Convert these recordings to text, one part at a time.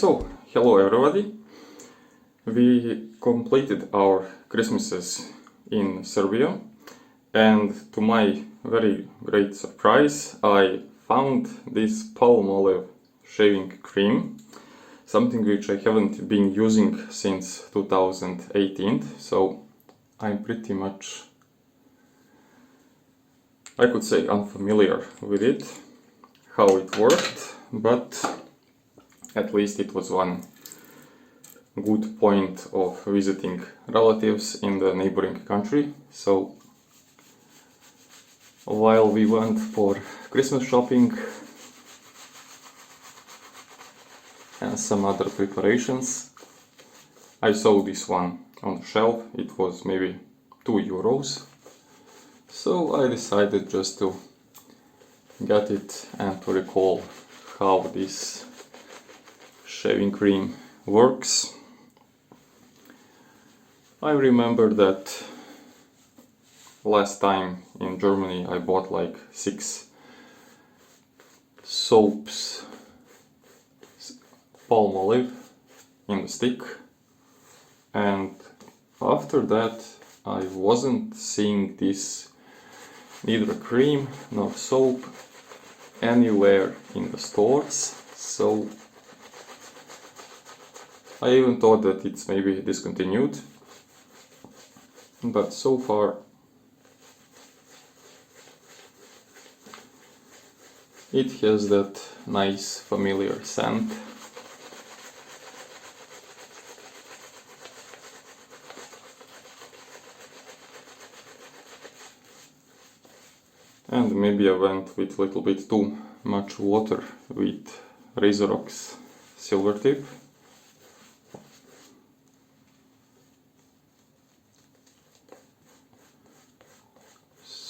So, hello everybody. We completed our Christmases in Serbia, and to my very great surprise I found this Palmolive shaving cream, something which I haven't been using since 2018, so I'm pretty much, I could say, unfamiliar with it, how it worked, but at least it was one good point of visiting relatives in the neighboring country. So while we went for Christmas shopping and some other preparations, I saw this one on the shelf. It was maybe €2, so I decided just to get it and to recall how this shaving cream works. I remember that last time in Germany I bought like 6 soaps, Palmolive in the stick, and after that I wasn't seeing this, neither cream nor soap, anywhere in the stores, so I even thought that it's maybe discontinued, but so far it has that nice familiar scent. And maybe I went with a little bit too much water with Razorock's Silvertip.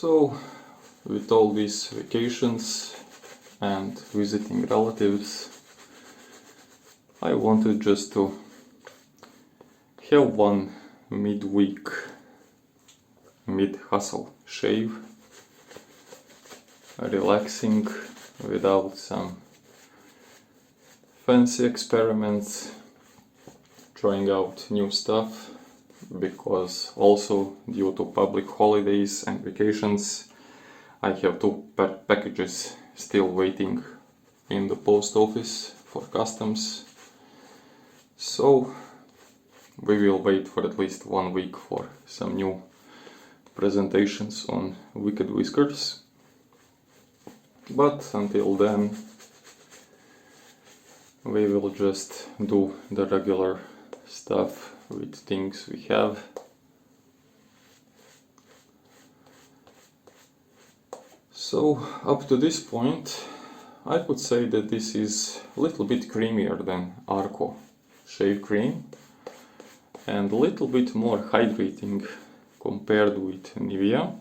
So, with all these vacations and visiting relatives, I wanted just to have one mid-week, mid-hustle shave, relaxing without some fancy experiments, trying out new stuff, because also due to public holidays and vacations I have 2 packages still waiting in the post office for customs, so we will wait for at least 1 week for some new presentations on Wicked-Whiskers. But until then we will just do the regular stuff with things we have. So up to this point I could say that this is a little bit creamier than Arco shave cream and a little bit more hydrating compared with Nivea.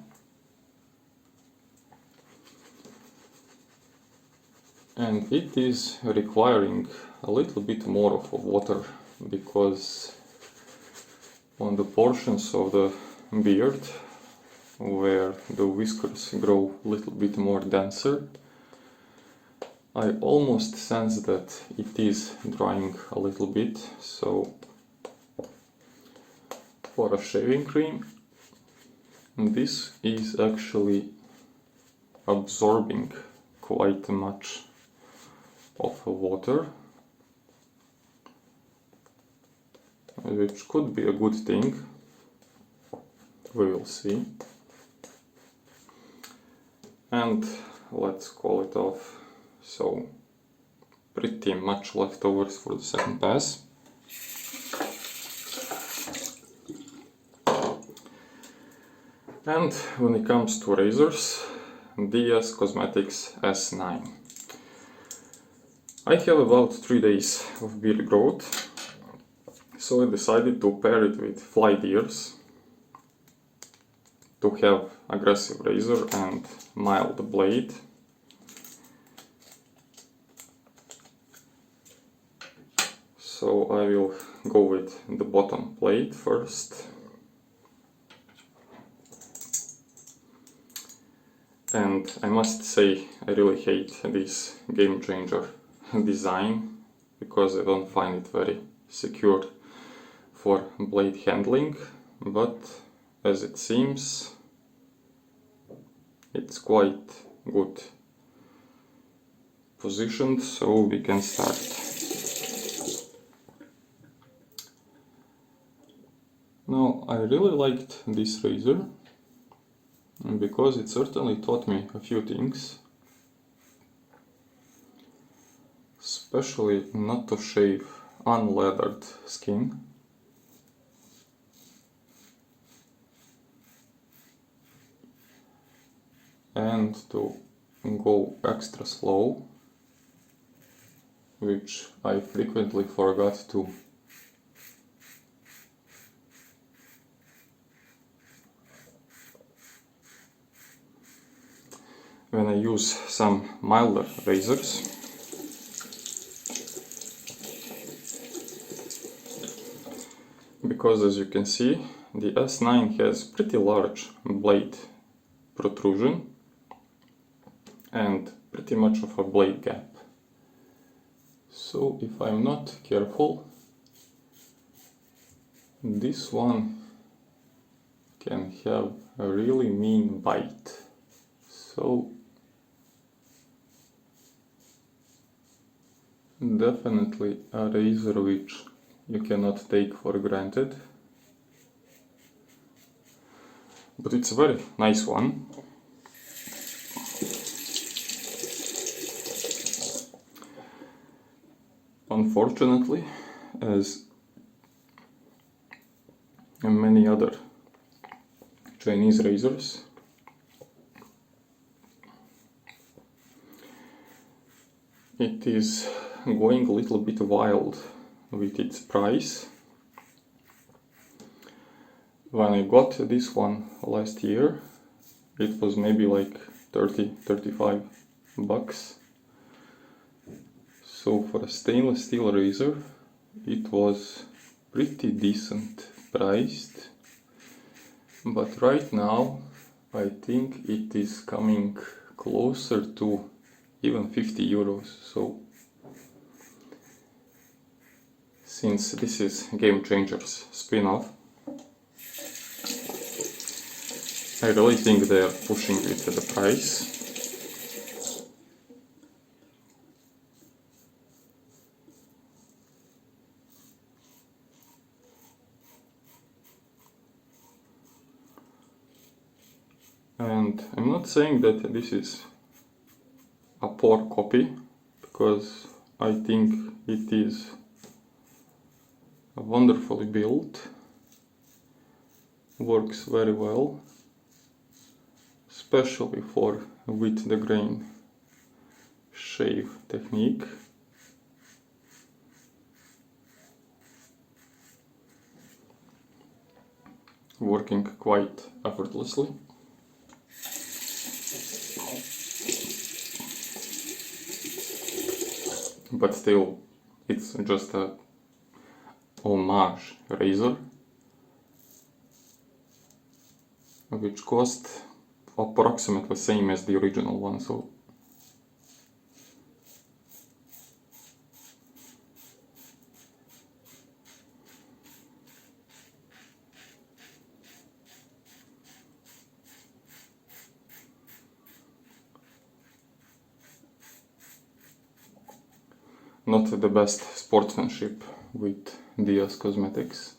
And it is requiring a little bit more of water, because on the portions of the beard where the whiskers grow a little bit more denser, I almost sense that it is drying a little bit, so for a shaving cream this is actually absorbing quite much of water, which could be a good thing. We will see. And let's call it off. So pretty much leftovers for the second pass. And when it comes to razors, DS Cosmetics S9. I have about 3 days of beard growth, so I decided to pair it with Flydears to have aggressive razor and mild blade. So I will go with the bottom plate first. And I must say I really hate this game changer design because I don't find it very secure for blade handling, but as it seems it's quite good positioned, so we can start. Now, I really liked this razor because it certainly taught me a few things, especially not to shave unleathered skin. And to go extra slow, which I frequently forgot to. When I use some milder razors, because as you can see, the S9 has pretty large blade protrusion and pretty much of a blade gap. So if I'm not careful, this one can have a really mean bite. So definitely a razor which you cannot take for granted. But it's a very nice one. Unfortunately, as many other Chinese razors, it is going a little bit wild with its price. When I got this one last year, it was maybe like 30-35 bucks. So for a stainless steel razor, it was pretty decent priced. But right now, I think it is coming closer to even 50 euros. So since this is Game Changers spin-off, I really think they are pushing it at the price. And I'm not saying that this is a poor copy, because I think it is wonderfully built, works very well, especially for with the grain shave technique. Working quite effortlessly. But still, it's just a homage razor, which cost approximately same as the original one, so not the best sportsmanship with Diaz Cosmetics.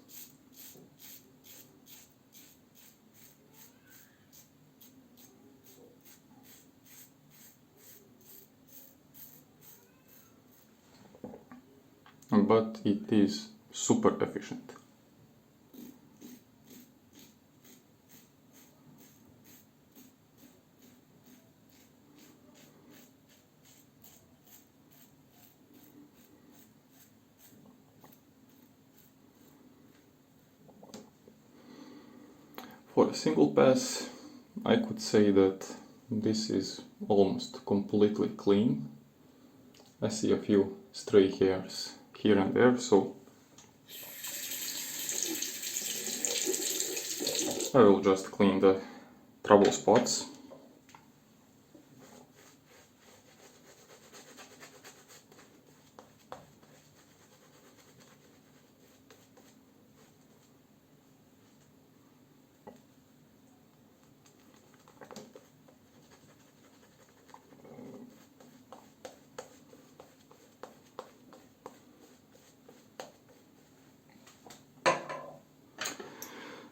But it is super efficient. For a single pass, I could say that this is almost completely clean. I see a few stray hairs here and there, so I will just clean the trouble spots.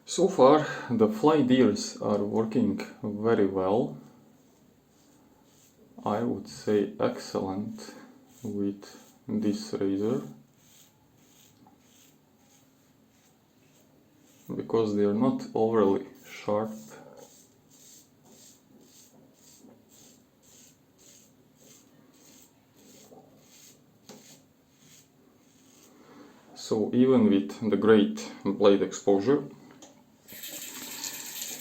So far the Flydears are working very well. I would say excellent with this razor, because they are not overly sharp. So even with the great blade exposure,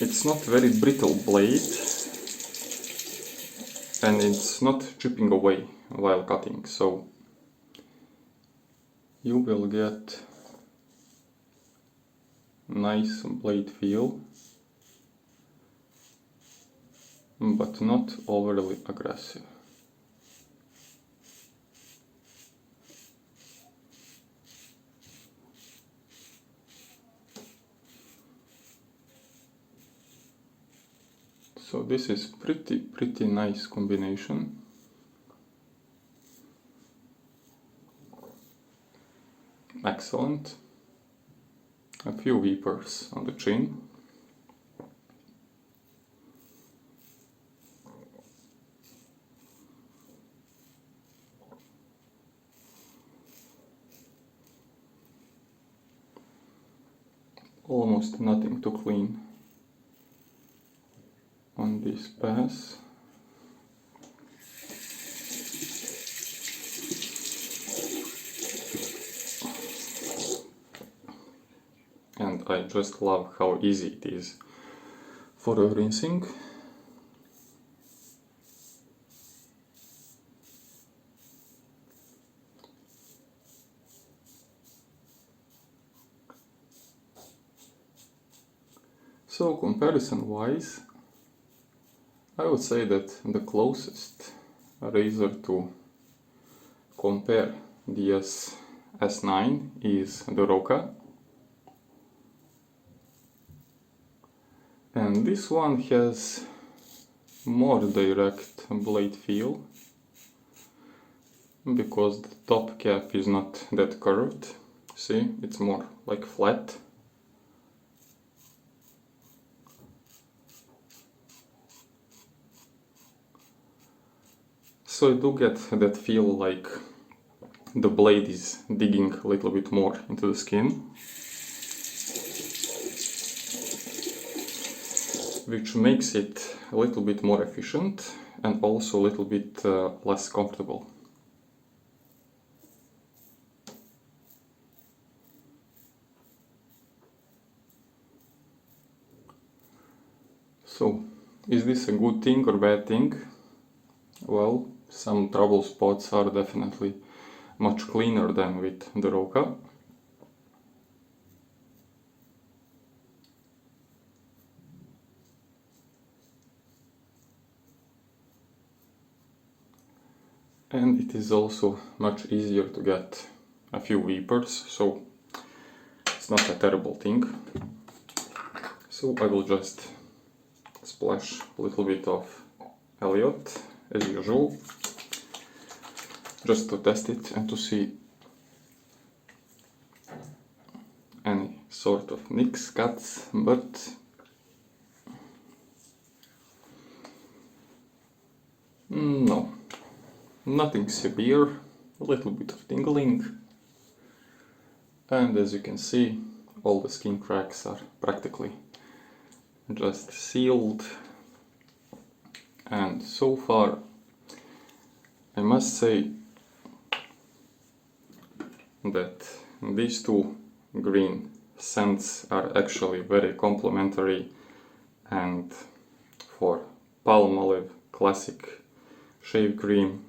it's not very brittle blade and it's not chipping away while cutting, so you will get nice blade feel, but not overly aggressive. So this is pretty nice combination. Excellent. A few weepers on the chin. Almost nothing to clean on this pass. And I just love how easy it is for rinsing. So comparison wise, I would say that the closest razor to compare the S9 is the Roca. And this one has more direct blade feel, because the top cap is not that curved. See, it's more like flat. So you do get that feel like the blade is digging a little bit more into the skin, which makes it a little bit more efficient and also a little bit less comfortable. So, is this a good thing or bad thing? Well, some trouble spots are definitely much cleaner than with the Roca. And it is also much easier to get a few weepers, so it's not a terrible thing. So I will just splash a little bit of Elliot as usual, just to test it and to see any sort of nicks, cuts, but no, nothing severe, a little bit of tingling, and as you can see, all the skin cracks are practically just sealed. And so far, I must say that these two green scents are actually very complementary, and for Palmolive classic shave cream,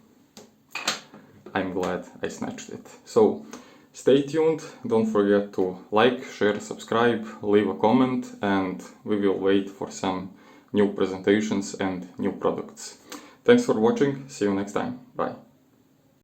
I'm glad I snatched it. So stay tuned, don't forget to like, share, subscribe, leave a comment, and we will wait for some new presentations and new products. Thanks for watching, see you next time, bye.